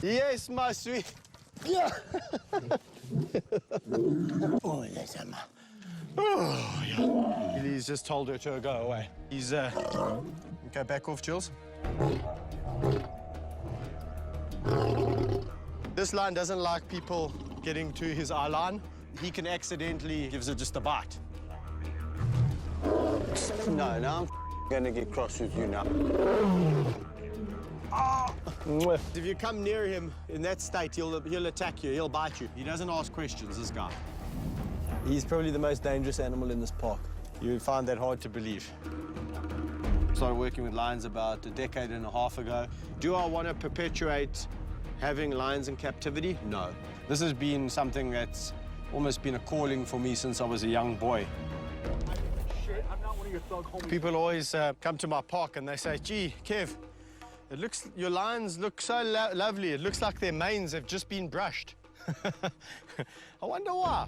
Yes, my sweet. Yeah. Oh, yeah. He's just told her to go away. He's, go back off, Jules. This lion doesn't like people getting to his eye line. He can accidentally gives it just a bite. No, now I'm gonna get cross with you now. Oh. If you come near him in that state, he'll attack you, he'll bite you. He doesn't ask questions, this guy. He's probably the most dangerous animal in this park. You would find that hard to believe. Started working with lions about a decade and a half ago. Do I want to perpetuate having lions in captivity? No. This has been something that's almost been a calling for me since I was a young boy. I'm not one of your thug homies. People always come to my park and they say, gee, Kev, your lions look so lovely. It looks like their manes have just been brushed. I wonder why.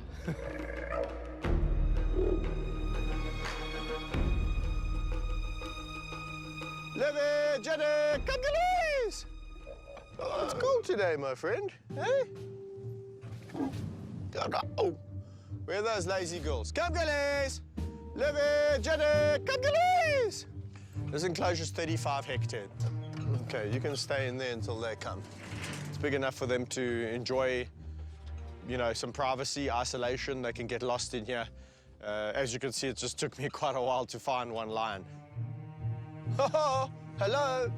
Levy, Jenny, Kangaroos! Oh, it's cool today, my friend. Hey? Oh, where are those lazy girls? Kangaroos! Levy, Jenny, Kangaroos! This enclosure's 35 hectares. Okay, you can stay in there until they come. It's big enough for them to enjoy, you know, some privacy, isolation. They can get lost in here. As you can see, it just took me quite a while to find one lion. Oh, hello.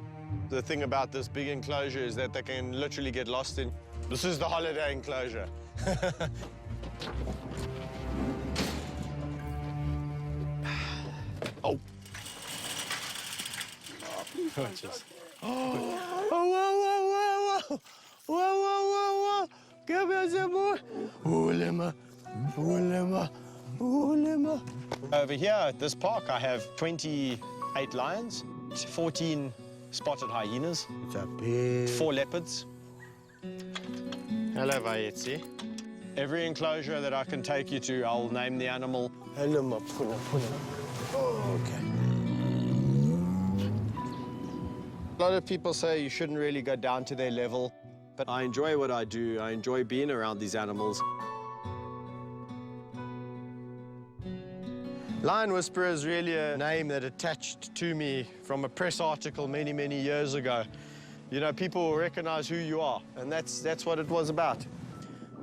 The thing about this big enclosure is that they can literally get lost in. This is the holiday enclosure. Oh. Oh, whoa, whoa, whoa, whoa, whoa, whoa, whoa, come here some more. Ulema, ulema, ulema. Over here at this park, I have 28 lions, 14 spotted hyenas, 4 leopards. Hello, Vayetsi. Every enclosure that I can take you to, I'll name the animal. Hello, Mapuna, Puna. Oh, okay. A lot of people say you shouldn't really go down to their level, but I enjoy what I do. I enjoy being around these animals. Lion Whisperer is really a name that attached to me from a press article many, many years ago. You know, people will recognize who you are, and that's what it was about.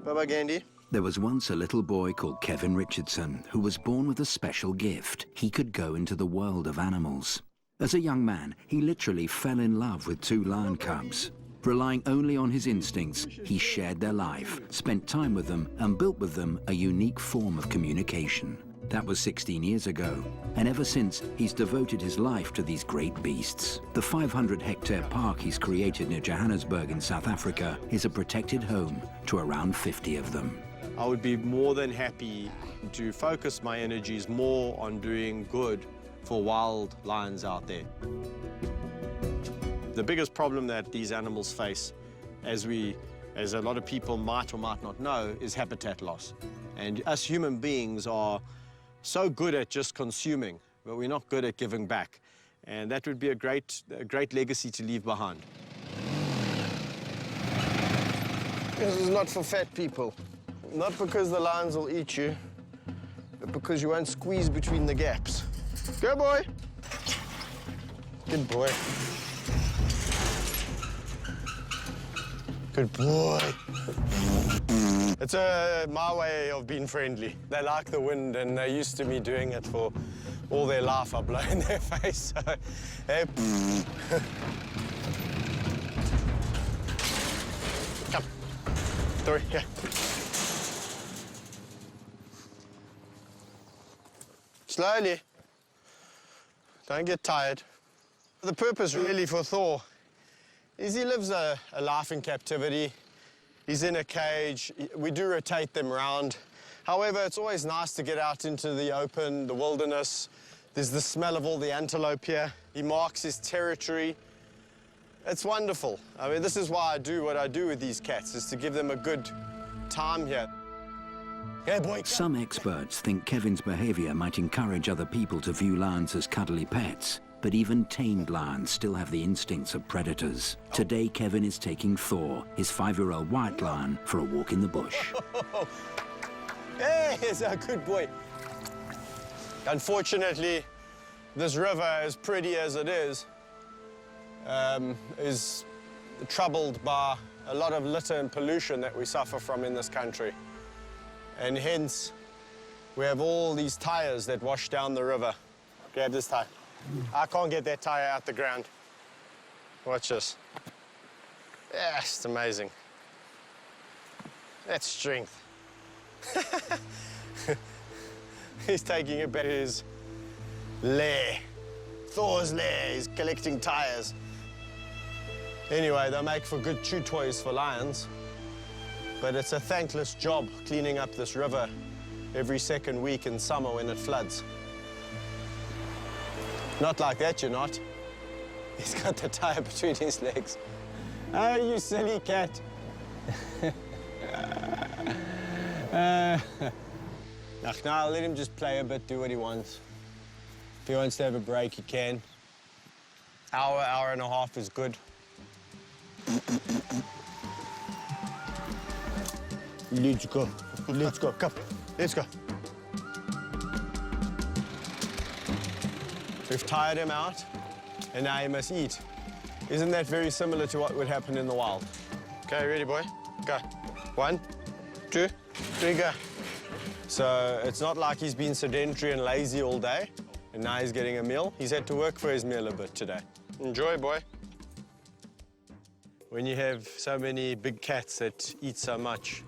Bye-bye, Gandhi. There was once a little boy called Kevin Richardson who was born with a special gift. He could go into the world of animals. As a young man, he literally fell in love with 2 lion cubs. Relying only on his instincts, he shared their life, spent time with them, and built with them a unique form of communication. That was 16 years ago, and ever since, he's devoted his life to these great beasts. The 500-hectare park he's created near Johannesburg in South Africa is a protected home to around 50 of them. I would be more than happy to focus my energies more on doing good for wild lions out there. The biggest problem that these animals face, as a lot of people might or might not know, is habitat loss. And us human beings are so good at just consuming, but we're not good at giving back. And that would be a great legacy to leave behind. This is not for fat people. Not because the lions will eat you, but because you won't squeeze between the gaps. Go, boy. Good boy. Good boy. It's my way of being friendly. They like the wind, and they're used to me doing it for all their life. I blow in their face. So, hey. Come. Tori, here. Slowly. Don't get tired. The purpose really for Thor is he lives a life in captivity. He's in a cage. We do rotate them around. However, it's always nice to get out into the open, the wilderness. There's the smell of all the antelope here. He marks his territory. It's wonderful. I mean, this is why I do what I do with these cats, is to give them a good time here. Hey, boy. Some experts think Kevin's behavior might encourage other people to view lions as cuddly pets. But even tamed lions still have the instincts of predators. Today, Kevin is taking Thor, his 5-year-old white lion, for a walk in the bush. Hey, he's a good boy. Unfortunately, this river, as pretty as it is troubled by a lot of litter and pollution that we suffer from in this country. And hence, we have all these tires that wash down the river. Grab this tire. I can't get that tire out the ground. Watch this. Yeah, it's amazing. That's strength. He's taking it back to his lair. Thor's lair. He's collecting tires. Anyway, they make for good chew toys for lions, but it's a thankless job cleaning up this river every second week in summer when it floods. Not like that, you're not. He's got the tire between his legs. Oh, you silly cat. Now, I'll let him just play a bit, do what he wants. If he wants to have a break, he can. Hour and a half is good. Let's go. Let's go. Come. Let's go. We've tired him out, and now he must eat. Isn't that very similar to what would happen in the wild? Okay, ready, boy? Go. 1, 2, 3, go. So it's not like he's been sedentary and lazy all day, and now he's getting a meal. He's had to work for his meal a bit today. Enjoy, boy. When you have so many big cats that eat so much,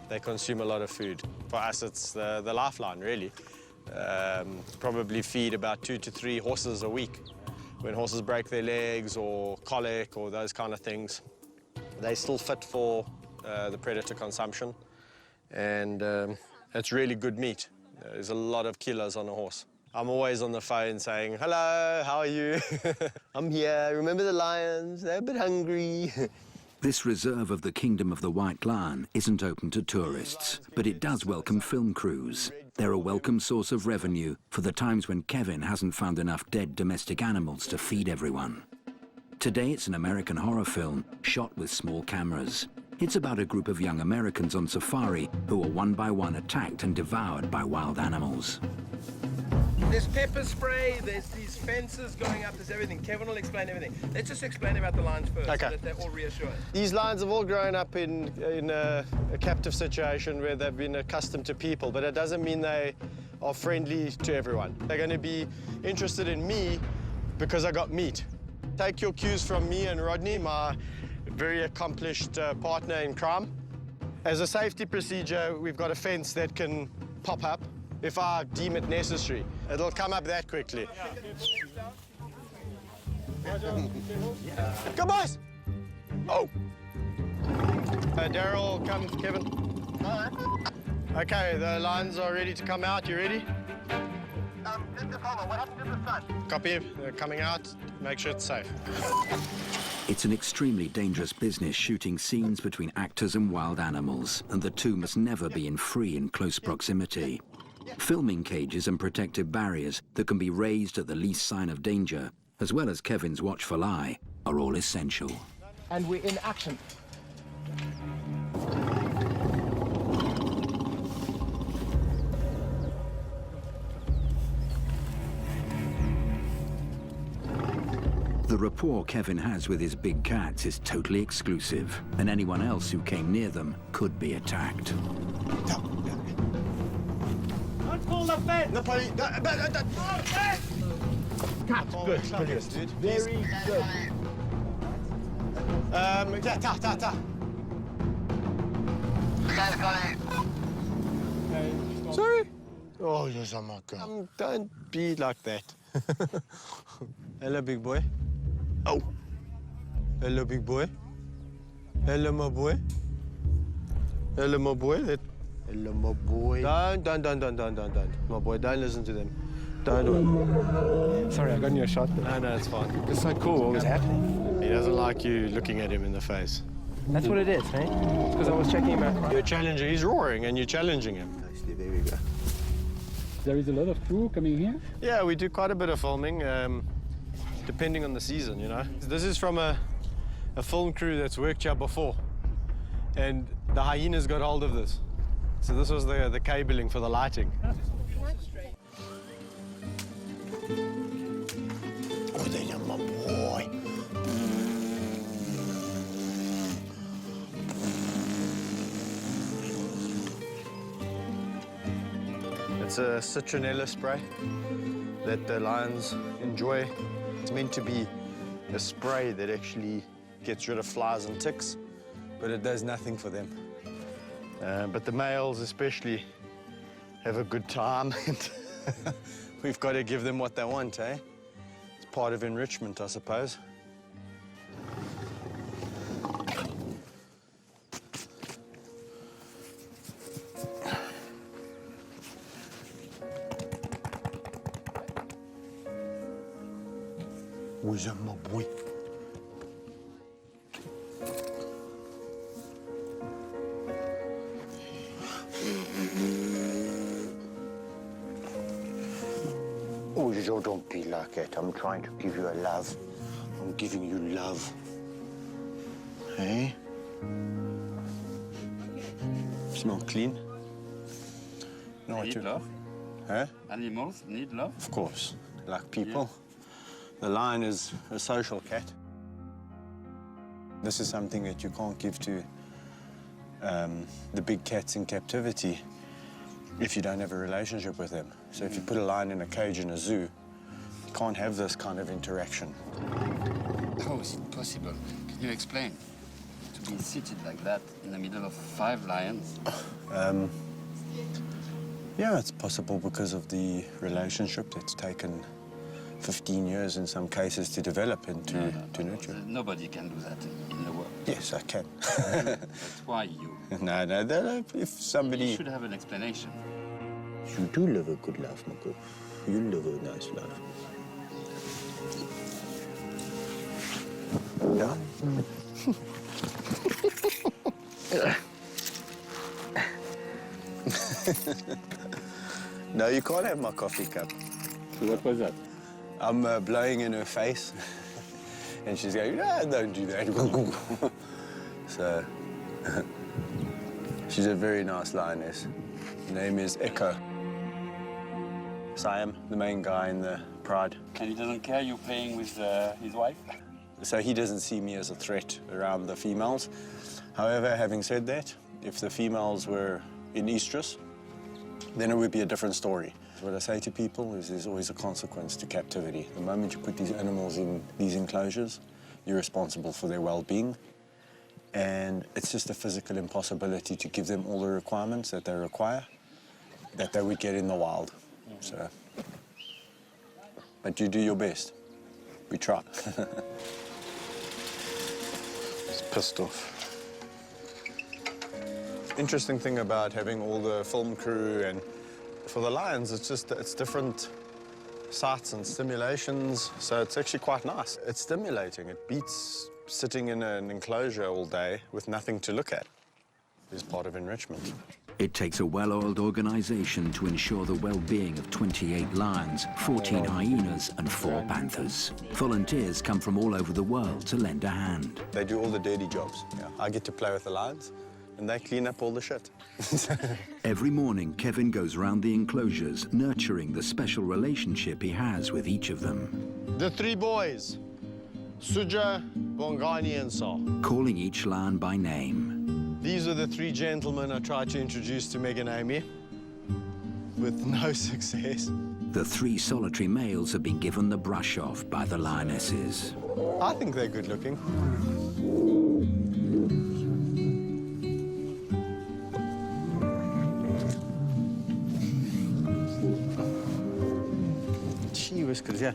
they consume a lot of food. For us, it's the lifeline, really. Probably feed about 2 to 3 horses a week. When horses break their legs or colic or those kind of things, they're still fit for the predator consumption. And it's really good meat. There's a lot of kilos on a horse. I'm always on the phone saying, hello, how are you? I'm here, remember the lions? They're a bit hungry. This reserve of the Kingdom of the White Lion isn't open to tourists, but it does welcome film crews. They're a welcome source of revenue for the times when Kevin hasn't found enough dead domestic animals to feed everyone. Today it's an American horror film shot with small cameras. It's about a group of young Americans on safari who are one by one attacked and devoured by wild animals. There's pepper spray, there's these fences going up, there's everything. Kevin will explain everything. Let's just explain about the lions first, Okay. so that they're all reassured. These lions have all grown up in a captive situation where they've been accustomed to people, but it doesn't mean they are friendly to everyone. They're going to be interested in me because I got meat. Take your cues from me and Rodney, my very accomplished partner in crime. As a safety procedure, we've got a fence that can pop up if I deem it necessary. It'll come up that quickly. Go, boys! Oh! Daryl, come, Kevin. Okay, the lions are ready to come out. You ready? Just a follow. What happened to the sun? Copy. They're coming out. Make sure it's safe. It's an extremely dangerous business shooting scenes between actors and wild animals, and the two must never be in free and close proximity. Filming cages and protective barriers that can be raised at the least sign of danger, as well as Kevin's watchful eye, are all essential. And we're in action. The rapport Kevin has with his big cats is totally exclusive, and anyone else who came near them could be attacked. Don't pull the fence! No, buddy. Cut. Good. Brilliant, dude. Very good. Ta. Sorry? Oh, yes, I'm not going. Don't be like that. Hello, big boy. Oh. Hello, big boy. Hello, my boy. Hello, my boy. Hello, my boy. Don't. My boy, don't listen to them. Don't. Sorry, I got you a shot. No, it's fine. It's so cool what was happening. He doesn't like you looking at him in the face. That's what it is, eh? It's because I was checking him out. You're challenging. He's roaring, and you're challenging him. Nicely, there we go. There is a lot of crew coming here. Yeah, we do quite a bit of filming. depending on the season, you know. This is from a film crew that's worked here before, and the hyenas got hold of this. So this was the cabling for the lighting. Oh, there, my boy. It's a citronella spray that the lions enjoy. It's meant to be a spray that actually gets rid of flies and ticks, but it does nothing for them. But the males especially have a good time, and we've got to give them what they want, eh? It's part of enrichment, I suppose. Where's that, my boy? Oh, Joe, don't be like that. I'm trying to give you a love. I'm giving you love. Hey? Smell clean. No, They need love. Huh? Animals need love. Of course, like people. The lion is a social cat. This is something that you can't give to the big cats in captivity if you don't have a relationship with them. So if you put a lion in a cage in a zoo, you can't have this kind of interaction. How is it possible? Can you explain? To be seated like that in the middle of 5 lions? Yeah, it's possible because of the relationship that's taken 15 years in some cases to develop and to nurture. Nobody can do that in the world. Yes, I can. That's why you. No, if somebody... You should have an explanation. You do live a good life, my girl. You live a nice life. Yeah. No, you can't have my coffee cup. What was that? I'm blowing in her face, and she's going, "No, don't do that." So, she's a very nice lioness. Her name is Echo. Siam, the main guy in the pride. And he doesn't care you playing with his wife? So he doesn't see me as a threat around the females. However, having said that, if the females were in estrus, then it would be a different story. What I say to people is there's always a consequence to captivity. The moment you put these animals in these enclosures, you're responsible for their well-being. And it's just a physical impossibility to give them all the requirements that they require, that they would get in the wild. So, but you do your best. We try. It's pissed off. Interesting thing about having all the film crew, and for the lions, it's different sights and stimulations, so it's actually quite nice. It's stimulating. It beats sitting in an enclosure all day with nothing to look at. It's part of enrichment. It takes a well-oiled organisation to ensure the well-being of 28 lions, 14 hyenas and 4 panthers. Volunteers come from all over the world to lend a hand. They do all the dirty jobs. Yeah. I get to play with the lions, and they clean up all the shit. Every morning, Kevin goes round the enclosures, nurturing the special relationship he has with each of them. The 3 boys, Suja, Bongani, and Saul. Calling each lion by name. These are the 3 gentlemen I tried to introduce to Meg and Amy, with no success. The 3 solitary males have been given the brush off by the lionesses. I think they're good looking. Gee whiskers, yeah.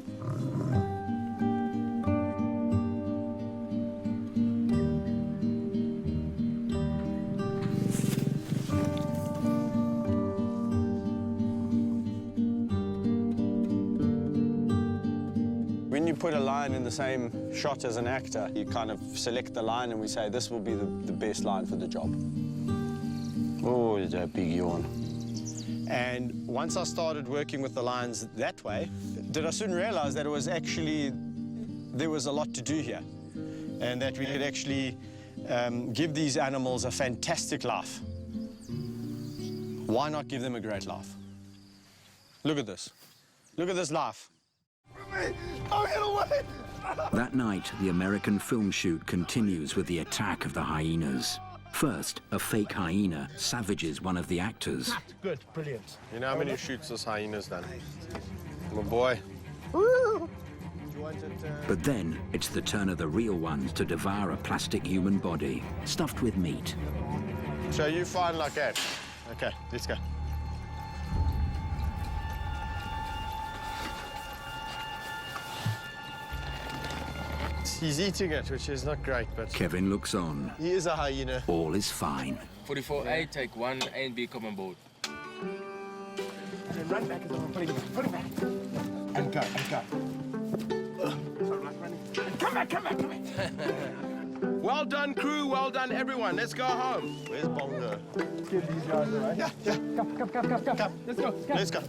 When you put a lion in the same shot as an actor, you kind of select the lion and we say, this will be the best lion for the job. Oh, there's a big yawn. And once I started working with the lions that way, did I soon realize that it was actually there was a lot to do here, and that we could actually give these animals a fantastic life. Why not give them a great life? Look at this. Look at this life. That night, the American film shoot continues with the attack of the hyenas. First, a fake hyena savages one of the actors. Good, brilliant. You know how many shoots this hyena's done? My boy. But then, it's the turn of the real ones to devour a plastic human body, stuffed with meat. So you find like that. Okay, let's go. He's eating it, which is not great, but Kevin looks on. he is a hyena. All is fine. 44A, take 1, A and B come on board. And then run back as I'm putting it back. And go, and go. Sorry, like running. Come back, come back, come back. Well done, crew. Well done, everyone. Let's go home. Where's Bongo? Give these guys a ride. Yeah, yeah. Come. Let's go. Come. Let's go.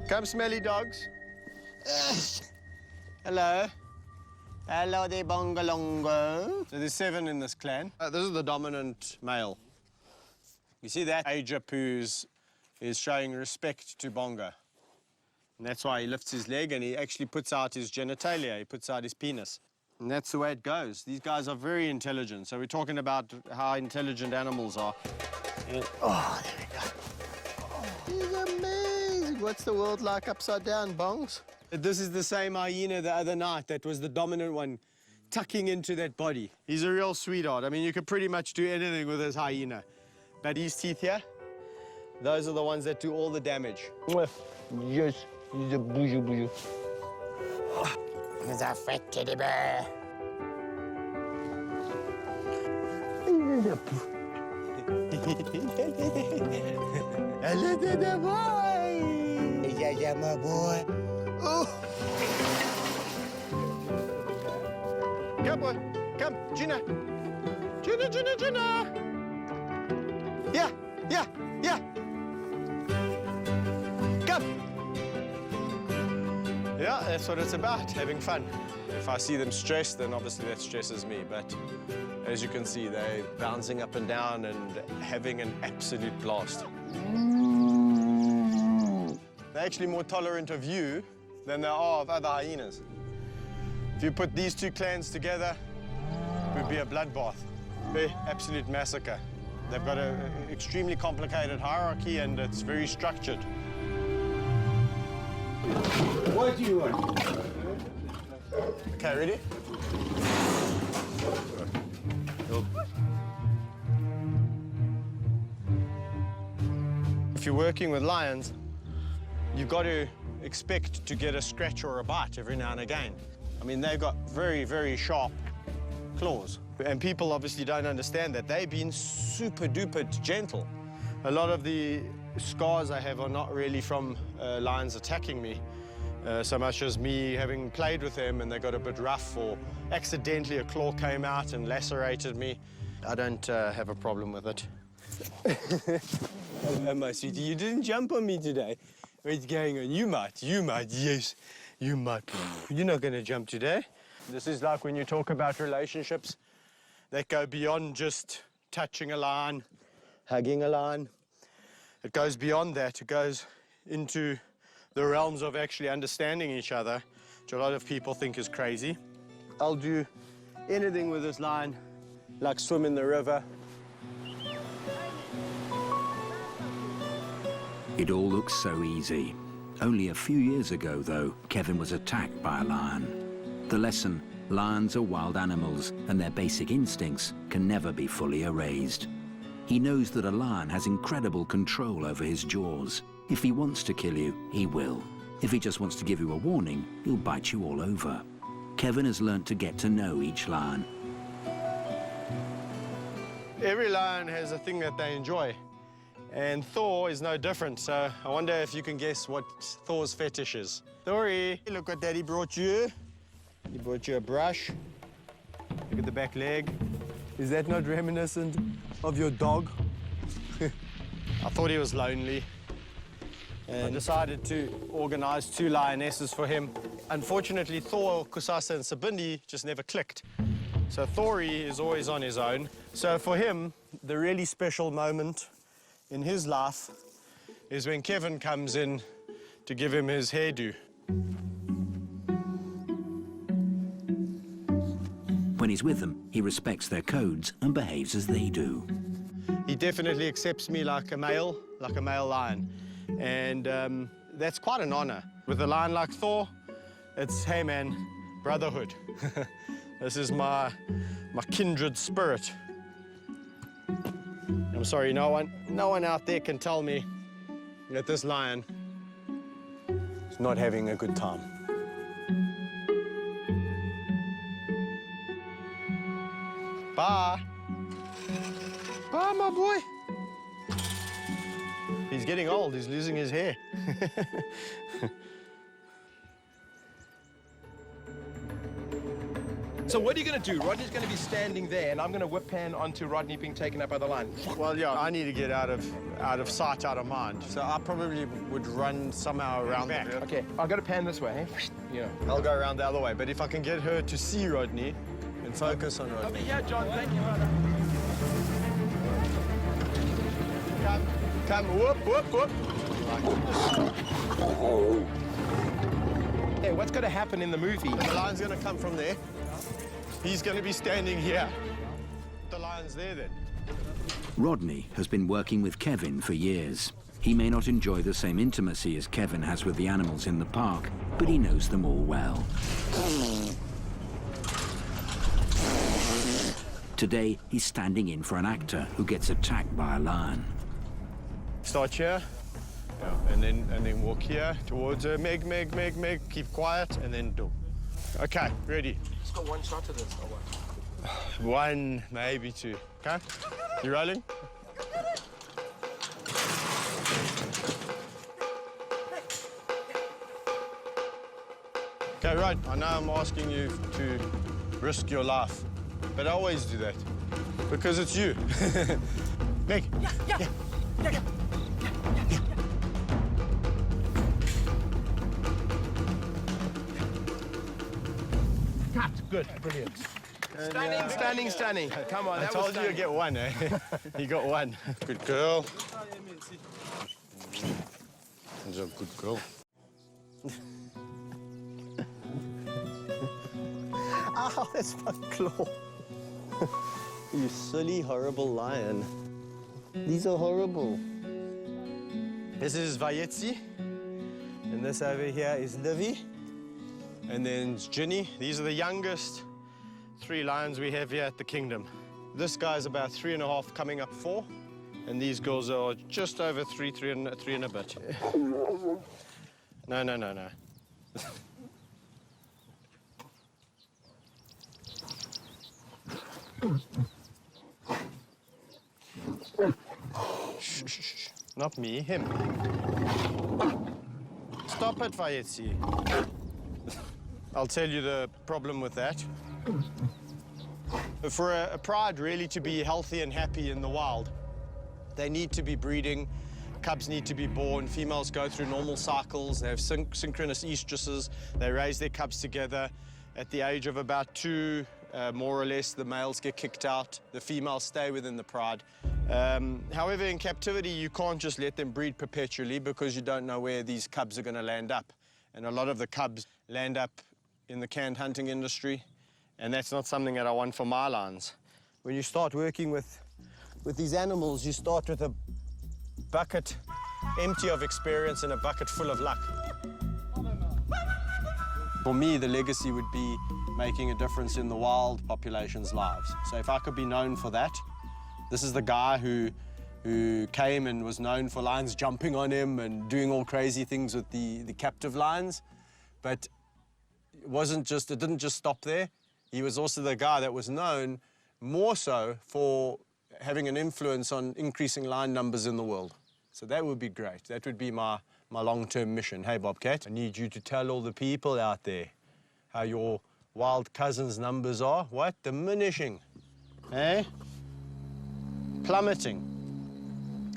Come, smelly dogs. Hello. Hello there, Bongalongo. So there's 7 in this clan. This is the dominant male. You see that Ajap who's is showing respect to Bongo. And that's why he lifts his leg and he actually puts out his genitalia, he puts out his penis. And that's the way it goes. These guys are very intelligent. So we're talking about how intelligent animals are. Oh, there we go. He's amazing. What's the world like upside down, Bongs? This is the same hyena the other night that was the dominant one, tucking into that body. He's a real sweetheart. I mean, you could pretty much do anything with this hyena. But his teeth here, those are the ones that do all the damage. Yes, he's a boujou. He's a fat teddy bear. Hello there, boy. Yeah, my boy. Oh. Come, boy. Come, Gina. Gina. Yeah. Come. Yeah, that's what it's about, having fun. If I see them stressed, then obviously that stresses me. But as you can see, they're bouncing up and down and having an absolute blast. They're actually more tolerant of you than they are of other hyenas. If you put these 2 clans together, it would be a bloodbath. Absolute massacre. They've got an extremely complicated hierarchy and it's very structured. What do you want? Okay, ready? If you're working with lions, you've got to expect to get a scratch or a bite every now and again. I mean, they've got very, very sharp claws. And people obviously don't understand that. They've been super duper gentle. A lot of the scars I have are not really from lions attacking me, so much as me having played with them and they got a bit rough or accidentally a claw came out and lacerated me. I don't have a problem with it. Oh, my sweetie, you didn't jump on me today. What's going on? You might, yes, you might. You're not going to jump today. This is like when you talk about relationships that go beyond just touching a lion, hugging a lion. It goes beyond that. It goes into the realms of actually understanding each other, which a lot of people think is crazy. I'll do anything with this lion, like swim in the river. It all looks so easy. Only a few years ago, though, Kevin was attacked by a lion. The lesson: lions are wild animals, and their basic instincts can never be fully erased. He knows that a lion has incredible control over his jaws. If he wants to kill you, he will. If he just wants to give you a warning, he'll bite you all over. Kevin has learnt to get to know each lion. Every lion has a thing that they enjoy, and Thor is no different, so I wonder if you can guess what Thor's fetish is. Thory, look what Daddy brought you. He brought you a brush. Look at the back leg. Is that not reminiscent of your dog? I thought he was lonely. and I decided to organize 2 lionesses for him. Unfortunately, Thor, Kusasa, and Sabindi just never clicked. So Thori is always on his own. So for him, the really special moment in his life is when Kevin comes in to give him his hairdo. When he's with them, he respects their codes and behaves as they do. He definitely accepts me like a male lion. And that's quite an honor. With a lion like Thor, it's, hey man, brotherhood. This is my kindred spirit. I'm sorry, no one out there can tell me that this lion is not having a good time. Bye. Bye, my boy. He's getting old, he's losing his hair. So what are you going to do? Rodney's going to be standing there, and I'm going to whip pan onto Rodney being taken up by the lion. Well, yeah, I need to get out of sight, out of mind. So I probably would run somehow around the back. Okay, I'll go to pan this way, eh? Yeah. I'll go around the other way, but if I can get her to see Rodney and focus on Rodney. Yeah, John, thank you, brother. Come, whoop, whoop, whoop. Hey, what's going to happen in the movie? The lion's going to come from there. He's going to be standing here. The lion's there then. Rodney has been working with Kevin for years. He may not enjoy the same intimacy as Kevin has with the animals in the park, but he knows them all well. Today, he's standing in for an actor who gets attacked by a lion. Start here, yeah, and then walk here towards her. Meg, keep quiet, and then do. Okay, ready. Just got one shot of this, or what? One, maybe 2. Okay, you rolling? Okay, right. I know I'm asking you to risk your life, but I always do that because it's you. Meg. Yeah. Cut. Good. Brilliant. Stunning. Come on, I that told was you you'd get 1, eh? You got 1. Good girl. She's a good girl. Ow, that's my claw. You silly, horrible lion. These are horrible. This is Vayetzi. And this over here is Livy. And then Ginny. These are the youngest 3 lions we have here at the kingdom. This guy's about 3.5, coming up 4. And these girls are just over 3 and a bit. No. Shh. Not me, him. Stop it, Vayetzi. I'll tell you the problem with that. For a pride really to be healthy and happy in the wild, they need to be breeding, cubs need to be born, females go through normal cycles, they have synchronous oestruses, they raise their cubs together. At the age of about 2, more or less, the males get kicked out, the females stay within the pride. However, in captivity, you can't just let them breed perpetually because you don't know where these cubs are going to land up. And a lot of the cubs land up in the canned hunting industry, and that's not something that I want for my lions. When you start working with these animals, you start with a bucket empty of experience and a bucket full of luck. For me, the legacy would be making a difference in the wild population's lives. So if I could be known for that, this is the guy who came and was known for lions jumping on him and doing all crazy things with the captive lions. But it didn't just stop there. He was also the guy that was known more so for having an influence on increasing lion numbers in the world. So that would be great. That would be my long-term mission. Hey, Bobcat, I need you to tell all the people out there how your wild cousins' numbers are. What? Diminishing. Eh? Plummeting.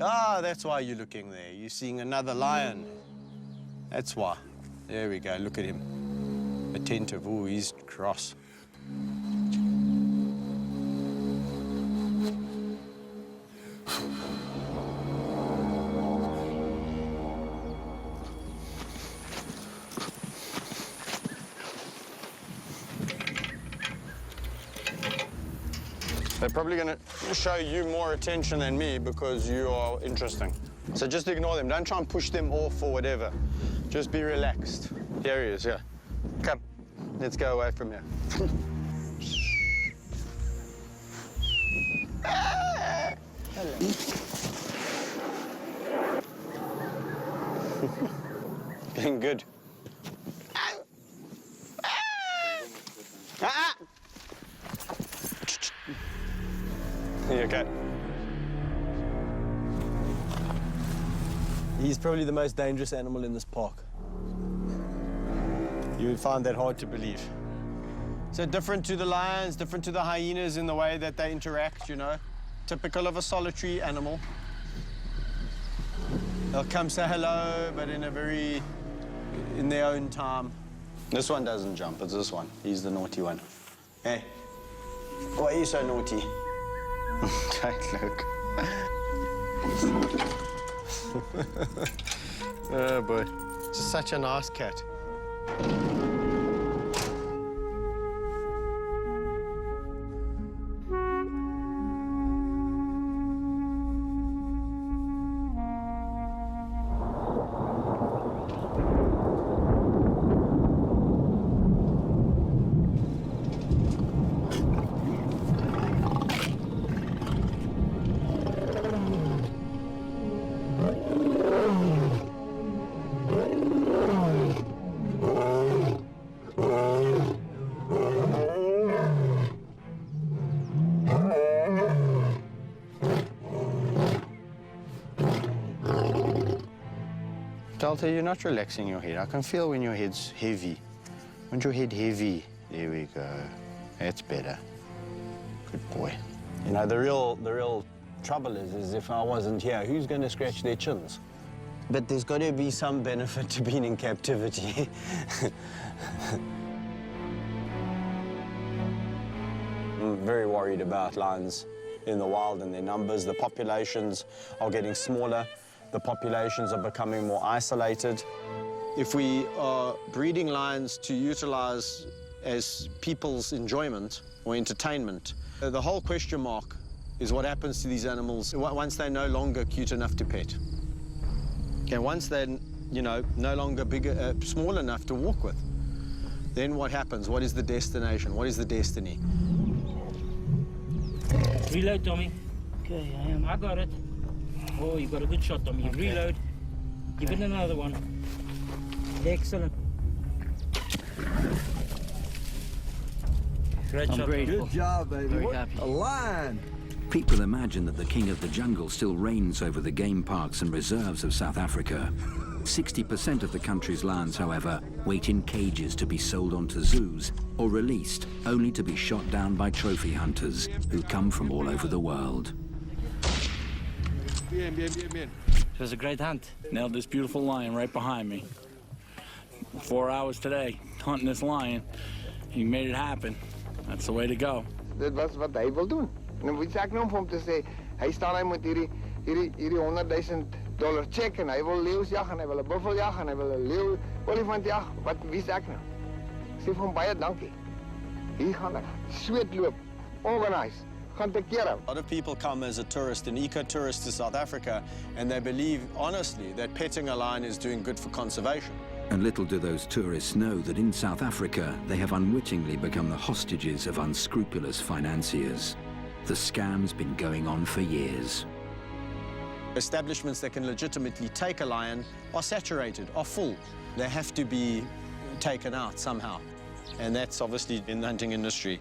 Ah, that's why you're looking there. You're seeing another lion. That's why. There we go, look at him. Attentive, oh, he's cross. They're probably going to show you more attention than me because you are interesting. So just ignore them. Don't try and push them off or whatever. Just be relaxed. Here he is, yeah. Come, let's go away from here. Getting good. You okay? He's probably the most dangerous animal in this park. You would find that hard to believe. So different to the lions, different to the hyenas in the way that they interact, you know. Typical of a solitary animal. They'll come say hello, but in their own time. This one doesn't jump, it's this one. He's the naughty one. Hey, why are you so naughty? Don't look. Oh boy, just such a nice cat. Delta, you're not relaxing your head. I can feel when your head's heavy. Want your head heavy? There we go. That's better. Good boy. You know, the real trouble is if I wasn't here, who's going to scratch their chins? But there's got to be some benefit to being in captivity. I'm very worried about lions in the wild and their numbers. The populations are getting smaller. The populations are becoming more isolated. If we are breeding lions to utilize as people's enjoyment or entertainment, the whole question mark is what happens to these animals once they're no longer cute enough to pet. Okay, once they're, you know, no longer bigger, small enough to walk with, then what happens? What is the destination? What is the destiny? Reload, Tommy. Okay, I got it. Oh, you got a good shot, Tommy. Okay. Reload. Give it another one. Excellent. Great shot. Good job, baby. Very happy. A lion. People imagine that the king of the jungle still reigns over the game parks and reserves of South Africa. 60% of the country's lions, however, wait in cages to be sold onto zoos or released, only to be shot down by trophy hunters who come from all over the world. It was a great hunt. Nailed this beautiful lion right behind me. 4 hours today, hunting this lion. He made it happen. That's the way to go. Dit was wat hy wil doen. En wie sê ek nou om hom te sê, hy staan hy met hierdie $100,000 check en hy wil leeu's jag en hy wil 'n buffel jag en hy wil 'n leeu olifant jag. Wat wie sê ek nou? Ek sê vir hom baie dankie. Hier gaan ek sweet loop. Organize. Gaan te kere. A lot of people come as a tourist, an eco-tourist to South Africa, and they believe, honestly, that petting a lion is doing good for conservation. And little do those tourists know that in South Africa, they have unwittingly become the hostages of unscrupulous financiers. The scam's been going on for years. Establishments that can legitimately take a lion are saturated, are full. They have to be taken out somehow. And that's obviously in the hunting industry.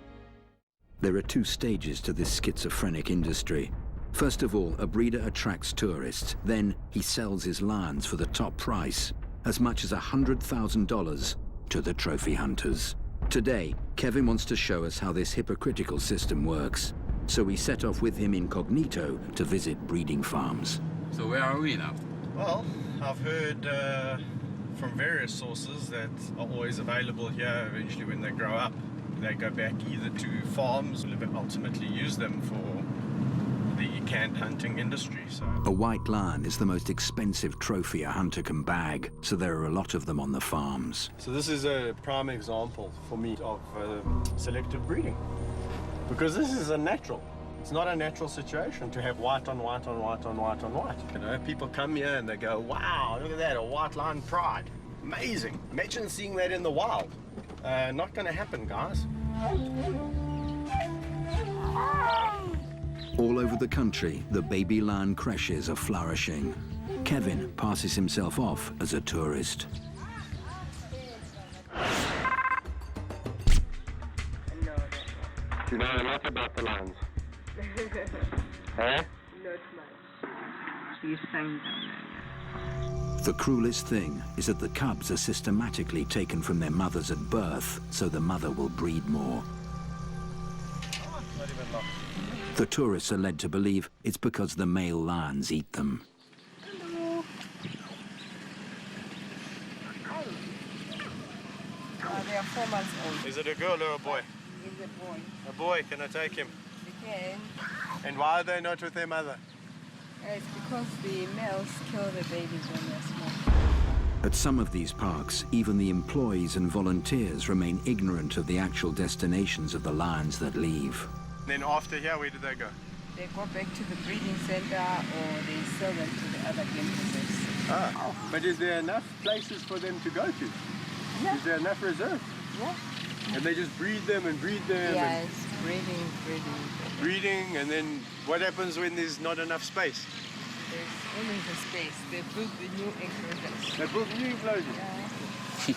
There are two stages to this schizophrenic industry. First of all, a breeder attracts tourists. Then he sells his lions for the top price, as much as $100,000 to the trophy hunters. Today, Kevin wants to show us how this hypocritical system works. So we set off with him incognito to visit breeding farms. So where are we now? Well, I've heard from various sources that are always available here. Eventually, when they grow up, they go back either to farms or ultimately use them for the canned hunting industry. So A white lion is the most expensive trophy a hunter can bag, so there are a lot of them on the farms. So this is a prime example for me of selective breeding, because this is a natural. It's not a natural situation to have white on white on white on white on white. You know, people come here and they go, wow, look at that, a white lion pride. Amazing. Imagine seeing that in the wild. Not going to happen, guys. All over the country, the baby lion creches are flourishing. Kevin passes himself off as a tourist. You know a lot about the lions. Huh? The cruelest thing is that the cubs are systematically taken from their mothers at birth, so the mother will breed more. Not even lost. The tourists are led to believe it's because the male lions eat them. They are 4 months old. Is it a girl or a boy? It's a boy. A boy, can I take him? You can. And why are they not with their mother? It's because the males kill the babies when they're small. At some of these parks, even the employees and volunteers remain ignorant of the actual destinations of the lions that leave. Then after here, where do they go? They go back to the breeding center or they sell them to the other game reserves. Ah, but is there enough places for them to go to? Yeah. Is there enough reserves? Yeah. And they just breed them and breed them Yeah, and it's breeding. breeding, and then what happens when there's not enough space? There's always a space. They build the new enclosures. They build new enclosures. Yeah.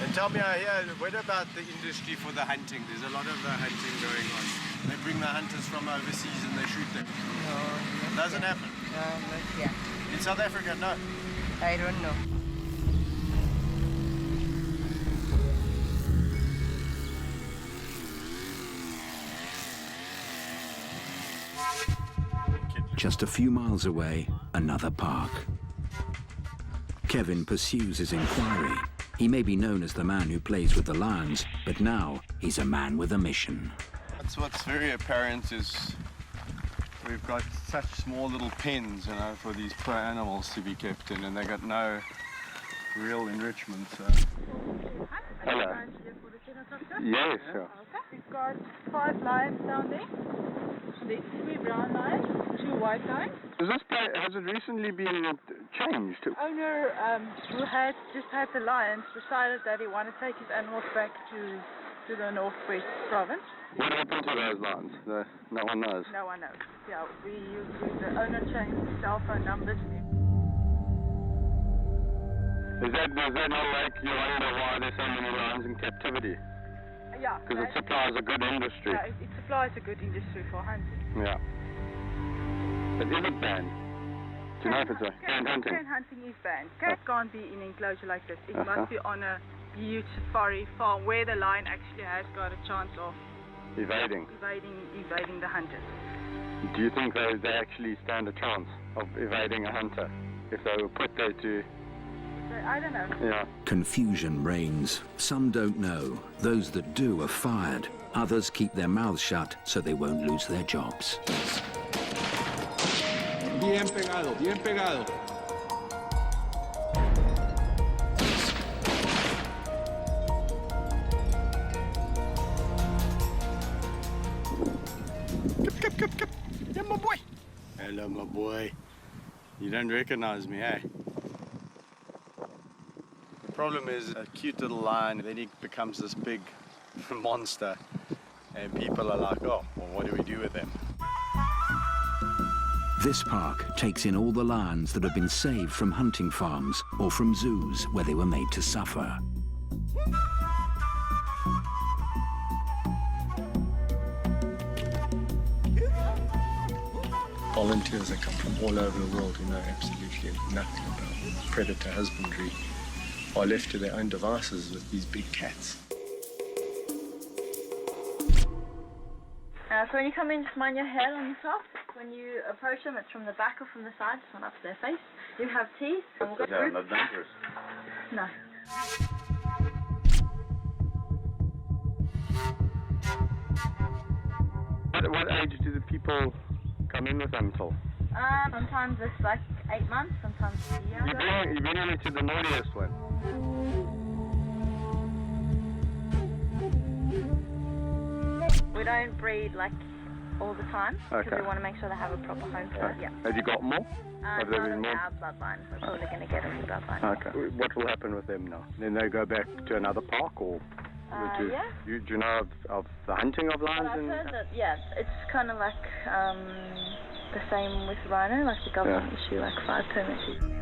And tell me, what about the industry for the hunting? There's a lot of hunting going on. They bring the hunters from overseas and they shoot them. No. Doesn't happen. No, not here. In South Africa, no. I don't know. Just a few miles away, another park. Kevin pursues his inquiry. He may be known as the man who plays with the lions, but now he's a man with a mission. That's what's very apparent is we've got such small little pens, for these poor animals to be kept in, and they got no real enrichment. Hello. Yes, sure. We've got 5 lions down there. There's 3 brown lions, 2 white lions. Has it recently been changed? The owner who had just had the lions decided that he wanted to take his animals back to the Northwest province. What happened to those lions? No one knows. No one knows. Yeah, the owner changed the cell phone numbers. Is that not like you wonder why there's so many lions in captivity? Yeah. Because it supplies a good industry. Yeah, it supplies a good industry for hunting. Yeah. But is it banned? Do you know if it's canned hunting? Canned hunting is banned. Cats can't be in an enclosure like this. It must be on a huge safari farm where the lion actually has got a chance of evading the hunters. Do you think they actually stand a chance of evading a hunter if they were put there to... I don't know. Yeah. Confusion reigns. Some don't know. Those that do are fired. Others keep their mouths shut so they won't lose their jobs. Bien pegado, bien pegado. Come. Yeah, my boy. Hello, my boy. You don't recognize me, eh? The problem is a cute little lion, then he becomes this big monster, and people are like, oh, well, what do we do with him? This park takes in all the lions that have been saved from hunting farms or from zoos where they were made to suffer. Volunteers that come from all over the world who know absolutely nothing about predator husbandry are left to their own devices with these big cats. So So when you come in, just mind your head on the top. When you approach them, it's from the back or from the side, just not up to their face. You have teeth. And we'll go They're not dangerous. No. What age do the people come in with them till? Sometimes it's like 8 months, sometimes a year. You've been only to the naughtiest one. We don't breed like all the time because Okay. we want to make sure they have a proper home for it. Yeah. Have you got more? Have there Not been in more? our bloodline. We're probably going to get in the bloodline. Okay. What will happen with them now? Then they go back to another park, or do Yeah. you know of the hunting of lions? Well, I've heard that, yeah, it's kind of like the same with rhino, like the government issue like 5 permits.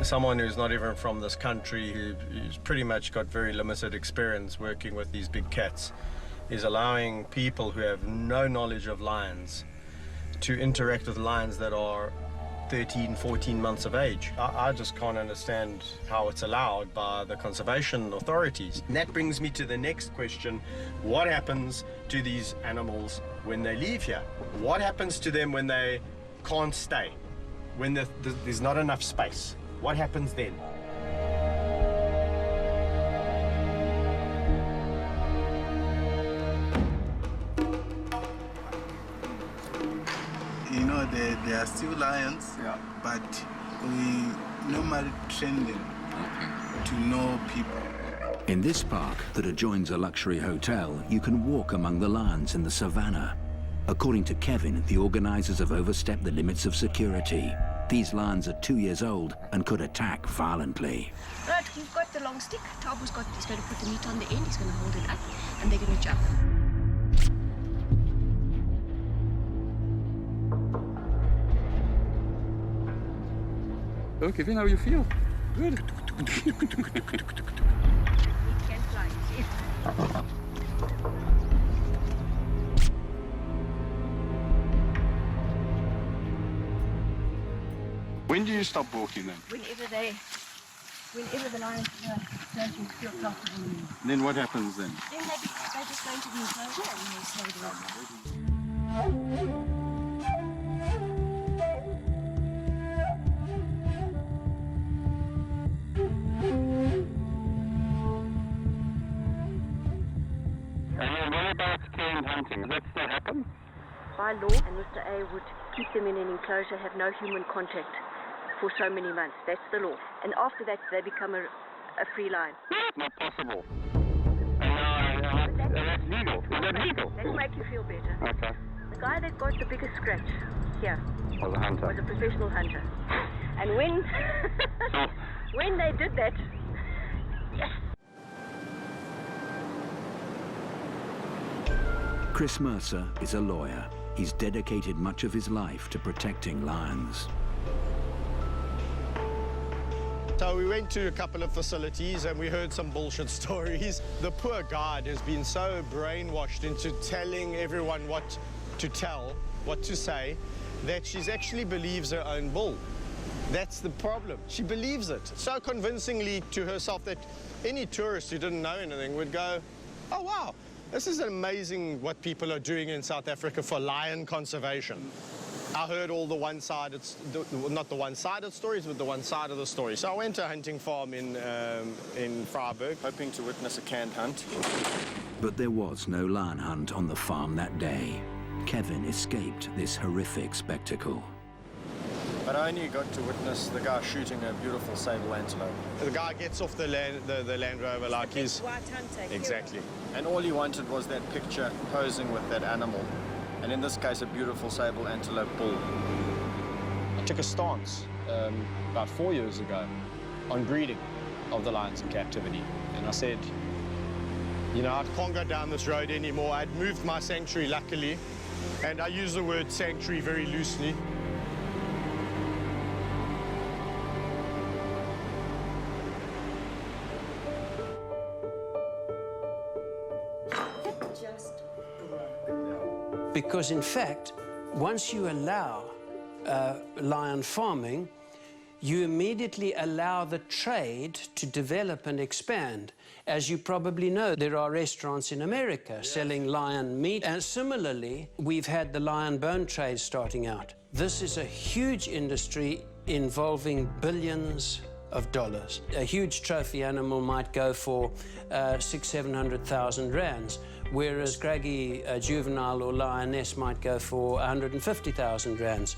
Someone who's not even from this country, who's pretty much got very limited experience working with these big cats, is allowing people who have no knowledge of lions to interact with lions that are 13, 14 months of age. I just can't understand how it's allowed by the conservation authorities. And that brings me to the next question. What happens to these animals when they leave here? What happens to them when they can't stay? When there's not enough space? What happens then? You know, they are still lions, but we normally train them to know people. In this park that adjoins a luxury hotel, you can walk among the lions in the savannah. According to Kevin, the organizers have overstepped the limits of security. These lions are 2 years old and could attack violently. Right, we've got the long stick. Tabo's he's going to put the meat on the end, he's going to hold it up, and they're going to jump. Oh, Kevin, how you feel? Good. He can fly, yes. When do you stop walking then? Whenever the lions don't feel comfortable. Then what happens then? Then they just go into the enclosure and they slow down. And what about canned hunting? Does that still happen? By law, and Mr. A would keep them in an enclosure, have no human contact for so many months. That's the law. And after that, they become a free lion. Not possible. That's legal. Is that legal? Let's make you feel better. Okay. The guy that got the biggest scratch here Was a hunter. was a professional hunter. And when when they did that, yes. Chris Mercer is a lawyer. He's dedicated much of his life to protecting lions. So we went to a couple of facilities and we heard some bullshit stories. The poor guide has been so brainwashed into telling everyone what to tell, what to say, that she actually believes her own bull. That's the problem. She believes it so convincingly to herself that any tourist who didn't know anything would go, oh wow, this is amazing what people are doing in South Africa for lion conservation. I heard all the one-sided, not the one-sided stories, but the one side of the story. So I went to a hunting farm in Vryburg, hoping to witness a canned hunt. But there was no lion hunt on the farm that day. Kevin escaped this horrific spectacle. But I only got to witness the guy shooting a beautiful sable antelope. The guy gets off the Land Rover like he's... White hunter. Exactly. And all he wanted was that picture posing with that animal. And in this case, a beautiful sable antelope bull. I took a stance about 4 years ago on breeding of the lions in captivity. And I said, you know, I can't go down this road anymore. I'd moved my sanctuary, luckily. And I use the word sanctuary very loosely. Because in fact, once you allow lion farming, you immediately allow the trade to develop and expand. As you probably know, there are restaurants in America selling lion meat, and similarly, we've had the lion bone trade starting out. This is a huge industry involving billions of dollars. A huge trophy animal might go for 600,000-700,000 rands, whereas scraggy juvenile or lioness might go for 150,000 rands.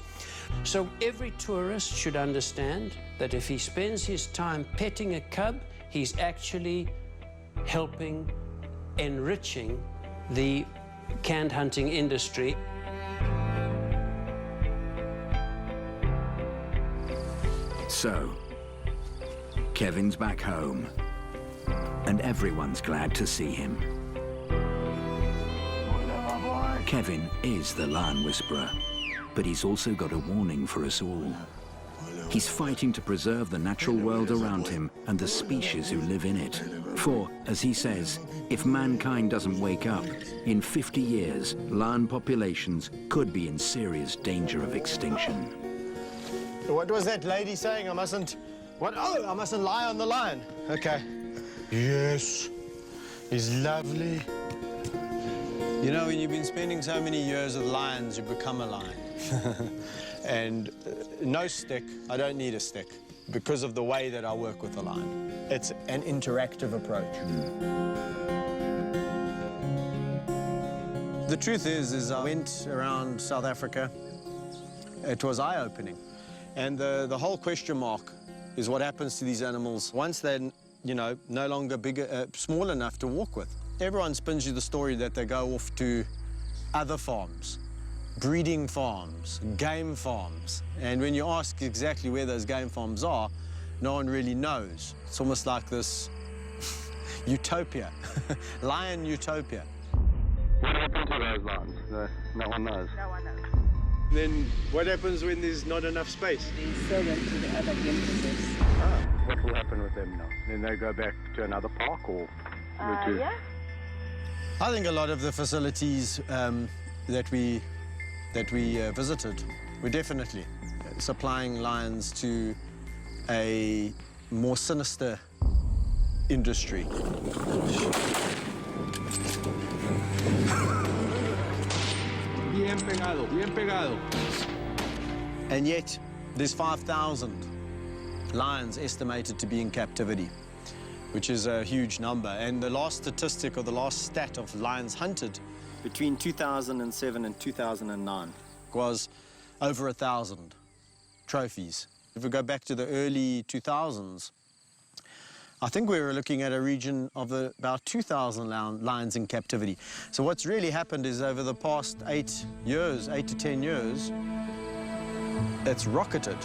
So every tourist should understand that if he spends his time petting a cub, he's actually helping, enriching the canned hunting industry. So, Kevin's back home, and everyone's glad to see him. Kevin is the Lion Whisperer, but he's also got a warning for us all. He's fighting to preserve the natural world around him and the species who live in it. For, as he says, if mankind doesn't wake up, in 50 years, lion populations could be in serious danger of extinction. What was that lady saying? I mustn't... What? Oh, I mustn't lie on the lion. Okay. Yes. He's lovely. You know, when you've been spending so many years with lions, you become a lion. And no stick. I don't need a stick because of the way that I work with the lion. It's an interactive approach. The truth is I went around South Africa. It was eye-opening. And the whole question mark is what happens to these animals once they're, you know, no longer bigger, small enough to walk with. Everyone spins you the story that they go off to other farms, breeding farms, game farms. And when you ask exactly where those game farms are, no one really knows. It's almost like this utopia, lion utopia. What happens to those lions? No one knows. No one knows. Then what happens when there's not enough space? They sell them to the other game reserves. What will happen with them now? Then they go back to another park or? Yeah. I think a lot of the facilities that we visited were definitely supplying lions to a more sinister industry. Bien pegado, bien pegado. And yet, there's 5,000 lions estimated to be in captivity, which is a huge number. And the last statistic, or the last stat of lions hunted between 2007 and 2009 was over 1,000 trophies. If we go back to the early 2000s, I think we were looking at a region of about 2,000 lions in captivity. So what's really happened is over the past 8 to 10 years, it's rocketed.